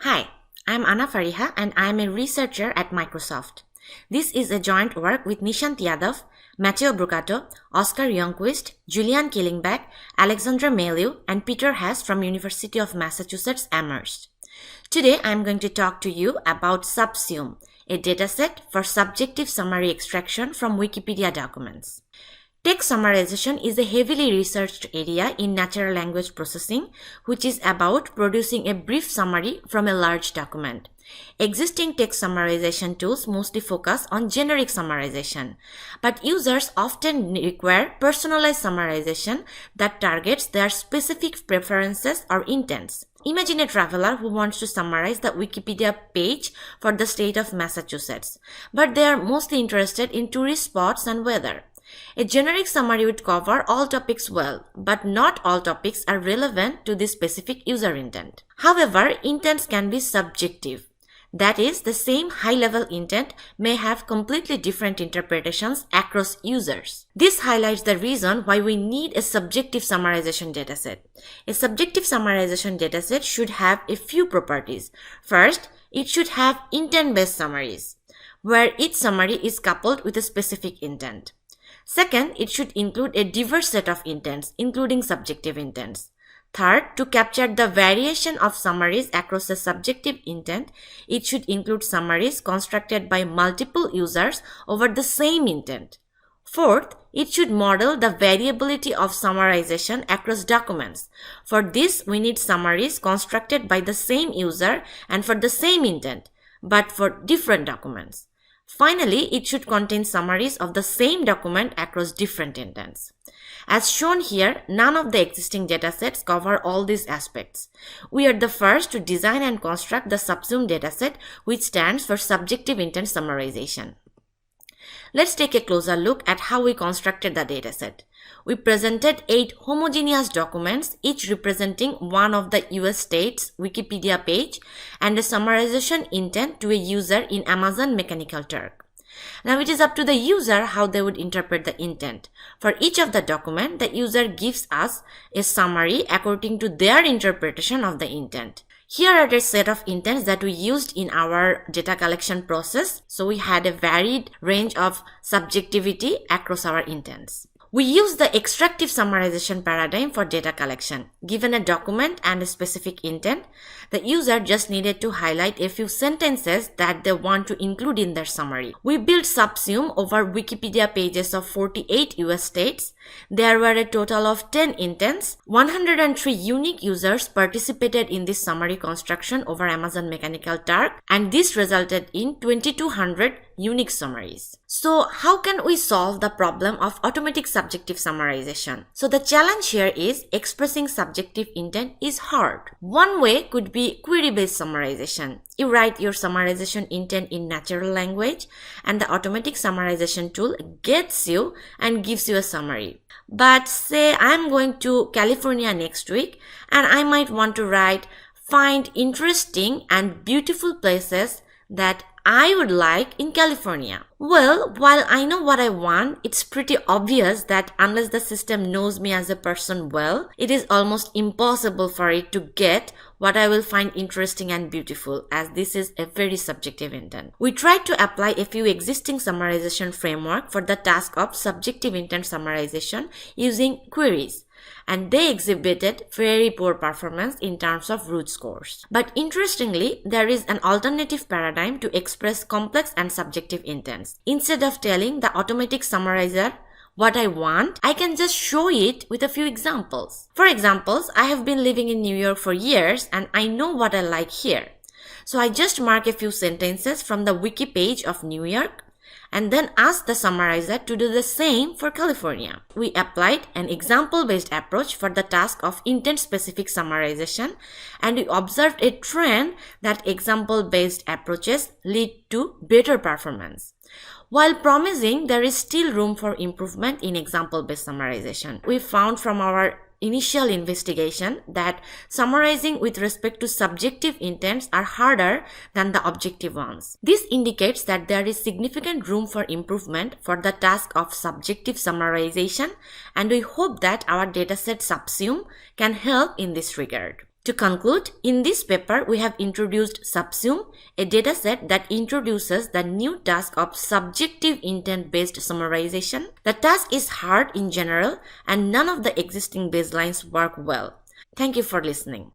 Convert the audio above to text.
Hi, I'm Fariha and I'm a researcher at Microsoft. This is a joint work with Nishant Yadav, Matteo Brucato, Oscar Youngquist, Julian Killingback, Alexandra Meliou, and Peter Haas from University of Massachusetts Amherst. Today I'm going to talk to you about SubSumE, a dataset for subjective summary extraction from Wikipedia documents. Text summarization is a heavily researched area in natural language processing, which is about producing a brief summary from a large document. Existing text summarization tools mostly focus on generic summarization, but users often require personalized summarization that targets their specific preferences or intents. Imagine a traveler who wants to summarize the Wikipedia page for the state of Massachusetts, but they are mostly interested in tourist spots and weather. A generic summary would cover all topics well, but not all topics are relevant to this specific user intent. However, intents can be subjective. That is, the same high-level intent may have completely different interpretations across users. This highlights the reason why we need a subjective summarization dataset. A subjective summarization dataset should have a few properties. First, it should have intent-based summaries, where each summary is coupled with a specific intent. Second, it should include a diverse set of intents, including subjective intents. Third, to capture the variation of summaries across a subjective intent, it should include summaries constructed by multiple users over the same intent. Fourth, it should model the variability of summarization across documents. For this, we need summaries constructed by the same user and for the same intent, but for different documents. Finally, it should contain summaries of the same document across different intents. As shown here, none of the existing datasets cover all these aspects. We are the first to design and construct the SubSumE dataset, which stands for Subjective Intent Summarization. Let's take a closer look at how we constructed the dataset. We presented 8 homogeneous documents, each representing one of the US states' Wikipedia page and a summarization intent to a user in Amazon Mechanical Turk. Now it is up to the user how they would interpret the intent. For each of the document, the user gives us a summary according to their interpretation of the intent. Here are the set of intents that we used in our data collection process. So we had a varied range of subjectivity across our intents. We use the extractive summarization paradigm for data collection. Given a document and a specific intent, the user just needed to highlight a few sentences that they want to include in their summary. We built SubSumE over Wikipedia pages of 48 US states. There were a total of 10 intents. 103 unique users participated in this summary construction over Amazon Mechanical Turk, and this resulted in 2200 unique summaries. So how can we solve the problem of automatic subjective summarization? So the challenge here is expressing subjective intent is hard. One way could be query-based summarization. You write your summarization intent in natural language and the automatic summarization tool gets you and gives you a summary. But say I'm going to California next week and I might want to write, find interesting and beautiful places that I would like in California. Well, while I know what I want, it's pretty obvious that unless the system knows me as a person well, it is almost impossible for it to get what I will find interesting and beautiful, as this is a very subjective intent. We tried to apply a few existing summarization framework for the task of subjective intent summarization using queries, and they exhibited very poor performance in terms of root scores. But interestingly, there is an alternative paradigm to express complex and subjective intents. Instead of telling the automatic summarizer what I want, I can just show it with a few examples. For examples, I have been living in New York for years and I know what I like here. So I just mark a few sentences from the wiki page of New York and then ask the summarizer to do the same for California. We applied an example-based approach for the task of intent-specific summarization, and we observed a trend that example-based approaches lead to better performance. While promising, there is still room for improvement in example-based summarization. We found from our initial investigation that summarizing with respect to subjective intents are harder than the objective ones. This indicates that there is significant room for improvement for the task of subjective summarization, and we hope that our dataset SubSumE can help in this regard. To conclude, in this paper, we have introduced SubSumE, a dataset that introduces the new task of subjective intent-based summarization. The task is hard in general, and none of the existing baselines work well. Thank you for listening.